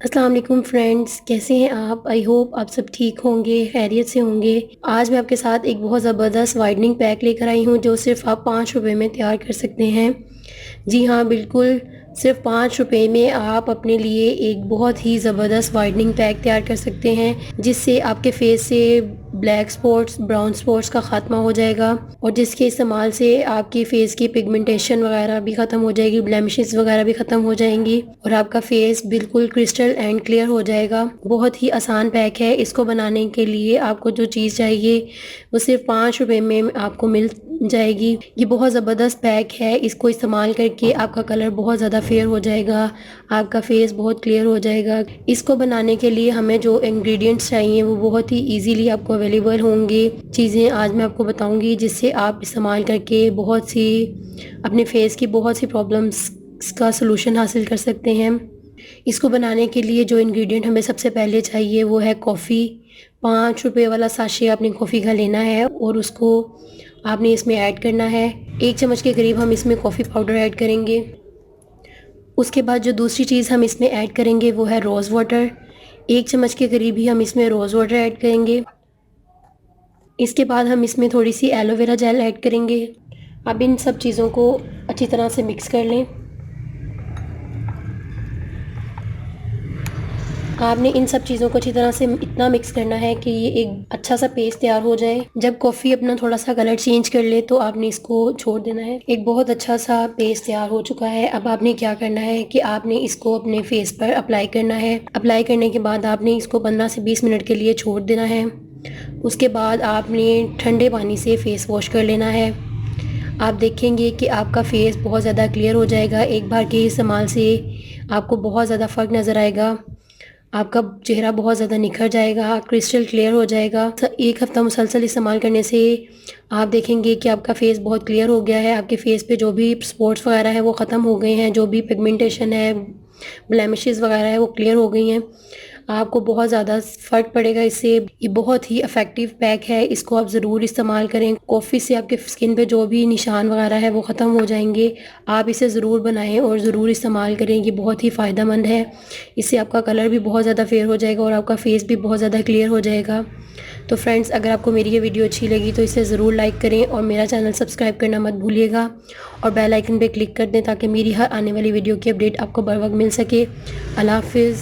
अस्सलाम वालेकुम फ्रेंड्स, कैसे हैं आप? आई होप आप सब ठीक होंगे, खैरियत से होंगे। आज मैं आपके साथ एक बहुत ज़बरदस्त वाइडनिंग पैक लेकर आई हूँ जो सिर्फ आप 5 रुपए में तैयार कर सकते हैं। जी हाँ, बिल्कुल सिर्फ 5 रुपए में आप अपने लिए एक बहुत ही ज़बरदस्त वाइडनिंग पैक तैयार कर सकते हैं, जिससे आपके फेस से ब्लैक स्पॉट्स, ब्राउन स्पॉट्स का ख़ात्मा हो जाएगा और जिसके इस्तेमाल से आपकी फेस की पिगमेंटेशन वगैरह भी ख़त्म हो जाएगी, ब्लेमिशेस वगैरह भी ख़त्म हो जाएंगी और आपका फेस बिल्कुल क्रिस्टल एंड क्लियर हो जाएगा। बहुत ही आसान पैक है। इसको बनाने के लिए आपको जो चीज़ चाहिए वो सिर्फ 5 रुपए में आपको मिल जाएगी। ये बहुत ज़बरदस्त पैक है। इसको इस्तेमाल करके आपका कलर बहुत ज़्यादा फेयर हो जाएगा, आपका फेस बहुत क्लियर हो जाएगा। इसको बनाने के लिए हमें जो इंग्रेडिएंट्स चाहिए वो बहुत ही इजीली आपको अवेलेबल होंगे। चीज़ें आज मैं आपको बताऊंगी जिससे आप इस्तेमाल करके बहुत सी अपने फेस की बहुत सी प्रॉब्लम्स का सलूशन हासिल कर सकते हैं। इसको बनाने के लिए जो इंग्रेडिएंट हमें सबसे पहले चाहिए वो है कॉफ़ी। 5 रुपए वाला साशे आपने कॉफ़ी का लेना है और उसको आपने इसमें ऐड करना है। 1 चम्मच के करीब हम इसमें कॉफ़ी पाउडर ऐड करेंगे। उसके बाद जो दूसरी चीज़ हम इसमें ऐड करेंगे वो है रोज़ वाटर। 1 चम्मच के करीब ही हम इसमें रोज़ वाटर ऐड करेंगे। इसके बाद हम इसमें थोड़ी सी एलोवेरा जेल ऐड करेंगे। अब इन सब चीज़ों को अच्छी तरह से मिक्स कर लें। आपने इन सब चीज़ों को अच्छी तरह से इतना मिक्स करना है कि ये एक अच्छा सा पेस्ट तैयार हो जाए। जब कॉफ़ी अपना थोड़ा सा कलर चेंज कर ले तो आपने इसको छोड़ देना है। एक बहुत अच्छा सा पेस्ट तैयार हो चुका है। अब आपने क्या करना है कि आपने इसको अपने फेस पर अप्लाई करना है। अप्लाई करने के बाद आपने इसको 15 से 20 मिनट के लिए छोड़ देना है। उसके बाद आपने ठंडे पानी से फेस वॉश कर लेना है। आप देखेंगे कि आपका फेस बहुत ज़्यादा क्लियर हो जाएगा। एक बार के इस्तेमाल से आपको बहुत ज़्यादा फ़र्क नज़र आएगा। आपका चेहरा बहुत ज़्यादा निखर जाएगा, क्रिस्टल क्लियर हो जाएगा। 1 हफ़्ता मुसलसल इस्तेमाल करने से आप देखेंगे कि आपका फेस बहुत क्लियर हो गया है। आपके फेस पे जो भी स्पॉट्स वगैरह है वो ख़त्म हो गए हैं, जो भी पिगमेंटेशन है, ब्लेमिशेस वगैरह है वो क्लियर हो गई हैं। आपको बहुत ज़्यादा फ़र्क पड़ेगा इससे। ये बहुत ही इफ़ेक्टिव पैक है, इसको आप ज़रूर इस्तेमाल करें। कॉफ़ी से आपके स्किन पे जो भी निशान वगैरह है वो ख़त्म हो जाएंगे। आप इसे ज़रूर बनाएं और ज़रूर इस्तेमाल करें। ये बहुत ही फ़ायदेमंद है। इससे आपका कलर भी बहुत ज़्यादा फेयर हो जाएगा और आपका फेस भी बहुत ज़्यादा क्लियर हो जाएगा। तो फ्रेंड्स, अगर आपको मेरी ये वीडियो अच्छी लगी तो इसे ज़रूर लाइक करें और मेरा चैनल सब्सक्राइब करना मत भूलिएगा और बेल आइकन पे क्लिक कर दें ताकि मेरी हर आने वाली वीडियो की अपडेट आपको बर वक्त मिल सके। अल्लाह हाफ़िज़।